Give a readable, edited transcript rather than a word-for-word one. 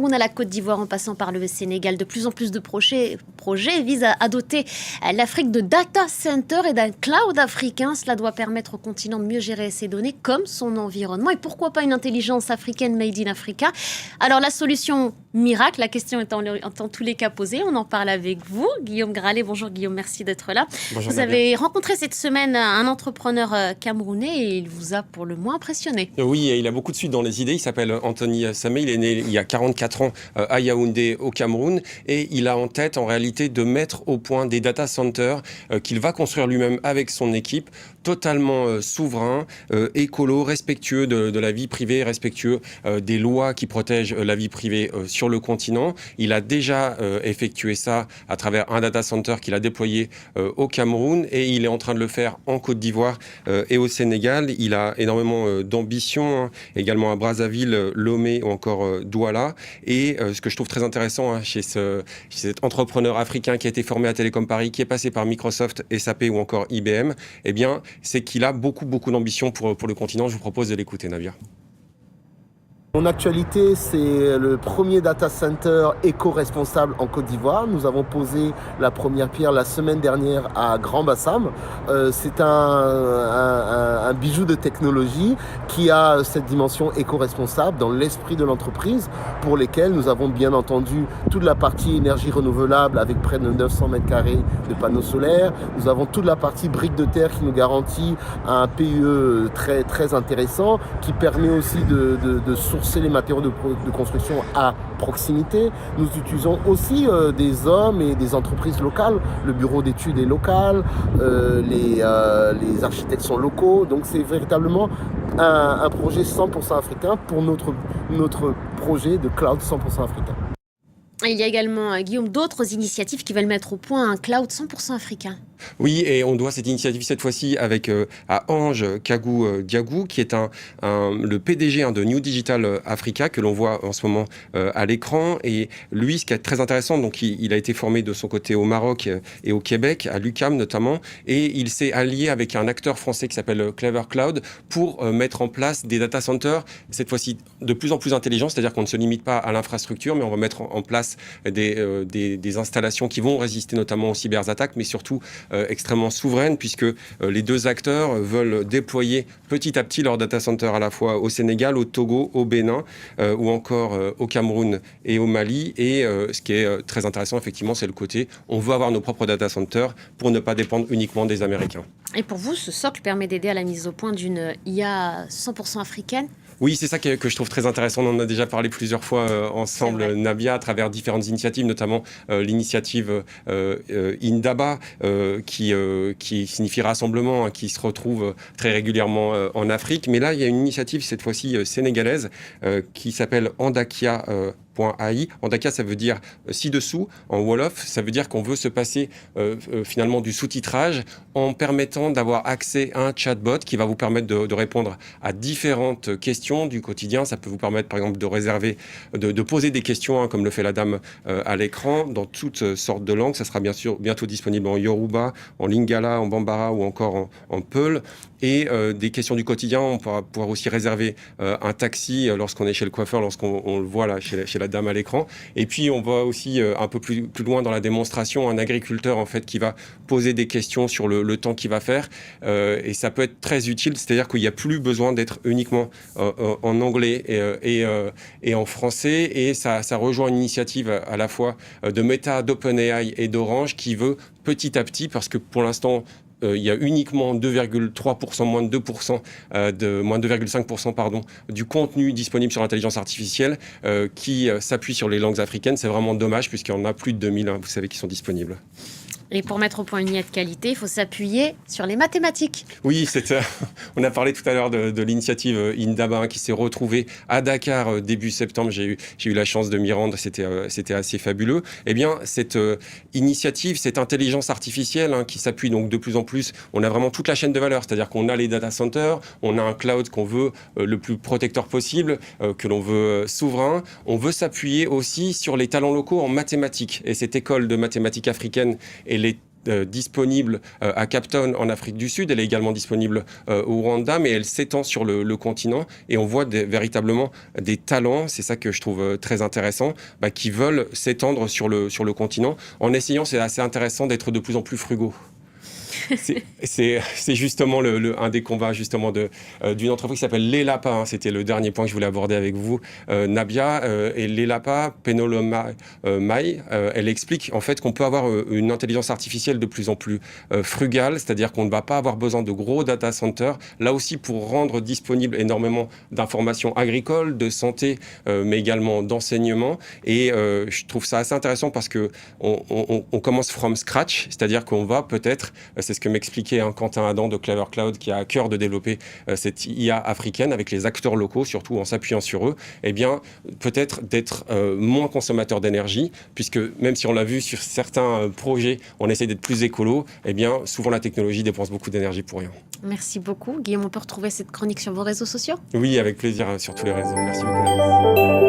Cameroun à la Côte d'Ivoire en passant par le Sénégal, de plus en plus de projets visent à doter l'Afrique de data centers et d'un cloud africain. Cela doit permettre au continent de mieux gérer ses données comme son environnement. Et pourquoi pas une intelligence africaine made in Africa? Alors la solution miracle, la question est en tous les cas posée. On en parle avec vous, Guillaume Gralet. Bonjour Guillaume, merci d'être là. Bonjour, vous avez rencontré cette semaine un entrepreneur camerounais et il vous a pour le moins impressionné. Oui, il a beaucoup de suite dans les idées. Il s'appelle Anthony Samé. Il est né il y a 44 ans à Yaoundé au Cameroun et il a en tête en réalité de mettre au point des data centers qu'il va construire lui-même avec son équipe, totalement souverain, écolo, respectueux de la vie privée, respectueux des lois qui protègent la vie privée sur le continent. Il a déjà effectué ça à travers un data center qu'il a déployé au Cameroun et il est en train de le faire en Côte d'Ivoire et au Sénégal. Il a énormément d'ambition, également à Brazzaville, Lomé ou encore Douala. Et ce que je trouve très intéressant chez cet entrepreneur africain qui a été formé à Télécom Paris, qui est passé par Microsoft, SAP ou encore IBM, eh bien, c'est qu'il a beaucoup d'ambition pour le continent. Je vous propose de l'écouter, Navia. Mon actualité, c'est le premier data center éco-responsable en Côte d'Ivoire. Nous avons posé la première pierre la semaine dernière à Grand Bassam. C'est un bijou de technologie qui a cette dimension éco-responsable dans l'esprit de l'entreprise, pour lesquels nous avons bien entendu toute la partie énergie renouvelable avec près de 900 mètres carrés de panneaux solaires. Nous avons toute la partie briques de terre qui nous garantit un PUE très intéressant, qui permet aussi de sourcer les matériaux de construction à proximité. Nous utilisons aussi des hommes et des entreprises locales. Le bureau d'études est local, les architectes sont locaux. Donc c'est véritablement un projet 100% africain pour notre projet de cloud 100% africain. Il y a également, Guillaume, d'autres initiatives qui veulent mettre au point un cloud 100% africain. Oui, et on doit cette initiative cette fois-ci à Ange Kagou Diagou, qui est le PDG de New Digital Africa, que l'on voit en ce moment à l'écran. Et lui, ce qui est très intéressant, donc il a été formé de son côté au Maroc et au Québec, à l'UQAM notamment, et il s'est allié avec un acteur français qui s'appelle Clever Cloud pour mettre en place des data centers, cette fois-ci de plus en plus intelligents, c'est-à-dire qu'on ne se limite pas à l'infrastructure, mais on va mettre en place des installations qui vont résister notamment aux cyberattaques, mais surtout extrêmement souveraines, puisque les deux acteurs veulent déployer petit à petit leur data center à la fois au Sénégal, au Togo, au Bénin ou encore au Cameroun et au Mali. Et ce qui est très intéressant, effectivement, c'est le côté on veut avoir nos propres data centers pour ne pas dépendre uniquement des Américains. Et pour vous, ce socle permet d'aider à la mise au point d'une IA 100% africaine? Oui, c'est ça que je trouve très intéressant. On en a déjà parlé plusieurs fois ensemble, Nabia, à travers différentes initiatives, notamment l'initiative Indaba, qui signifie rassemblement, qui se retrouve très régulièrement en Afrique. Mais là, il y a une initiative, cette fois-ci sénégalaise, qui s'appelle Andakia. .ai. Andakia, ça veut dire ci-dessous, en Wolof, ça veut dire qu'on veut se passer finalement du sous-titrage en permettant d'avoir accès à un chatbot qui va vous permettre de répondre à différentes questions du quotidien. Ça peut vous permettre, par exemple, de réserver, de poser des questions, comme le fait la dame à l'écran, dans toutes sortes de langues. Ça sera bien sûr bientôt disponible en Yoruba, en Lingala, en Bambara ou encore en Peul. Et des questions du quotidien, on pourra pouvoir aussi réserver un taxi lorsqu'on est chez le coiffeur, lorsqu'on le voit là, chez la dame à l'écran. Et puis, on voit aussi un peu plus loin dans la démonstration, un agriculteur en fait qui va poser des questions sur le temps qu'il va faire. Et ça peut être très utile, c'est-à-dire qu'il n'y a plus besoin d'être uniquement en anglais et en français. Et ça rejoint une initiative à la fois de Meta, d'OpenAI et d'Orange qui veut petit à petit, parce que pour l'instant, il y a uniquement 2,3%, moins de 2%, moins de 2,5% pardon, du contenu disponible sur l'intelligence artificielle qui s'appuie sur les langues africaines. C'est vraiment dommage puisqu'il y en a plus de 2000, vous savez, qui sont disponibles. Et pour mettre au point une IA de qualité, il faut s'appuyer sur les mathématiques. Oui, on a parlé tout à l'heure de l'initiative Indaba qui s'est retrouvée à Dakar début septembre. J'ai eu la chance de m'y rendre, c'était assez fabuleux. Eh bien, cette initiative, cette intelligence artificielle qui s'appuie donc de plus en plus, on a vraiment toute la chaîne de valeur, c'est-à-dire qu'on a les data centers, on a un cloud qu'on veut le plus protecteur possible, que l'on veut souverain. On veut s'appuyer aussi sur les talents locaux en mathématiques. Et cette école de mathématiques africaine et les disponible à Cape Town en Afrique du Sud, elle est également disponible au Rwanda, mais elle s'étend sur le continent et on voit véritablement des talents, c'est ça que je trouve très intéressant, qui veulent s'étendre sur le continent en essayant, c'est assez intéressant d'être de plus en plus frugaux. C'est justement un des combats justement d'une entreprise qui s'appelle Lelapa. Hein. C'était le dernier point que je voulais aborder avec vous, Nabia. Et Lelapa, Penoloma Mai, elle explique en fait qu'on peut avoir une intelligence artificielle de plus en plus frugale, c'est-à-dire qu'on ne va pas avoir besoin de gros data centers, là aussi pour rendre disponible énormément d'informations agricoles, de santé, mais également d'enseignement. Et je trouve ça assez intéressant parce qu'on commence from scratch, c'est-à-dire qu'on va peut-être... C'est ce que m'expliquait Quentin Adam de Clever Cloud, qui a à cœur de développer cette IA africaine avec les acteurs locaux, surtout en s'appuyant sur eux, eh bien, peut-être d'être moins consommateur d'énergie, puisque même si on l'a vu sur certains projets, on essaie d'être plus écolo, eh bien, souvent la technologie dépense beaucoup d'énergie pour rien. Merci beaucoup. Guillaume, on peut retrouver cette chronique sur vos réseaux sociaux ? Oui, avec plaisir sur tous les réseaux. Merci beaucoup.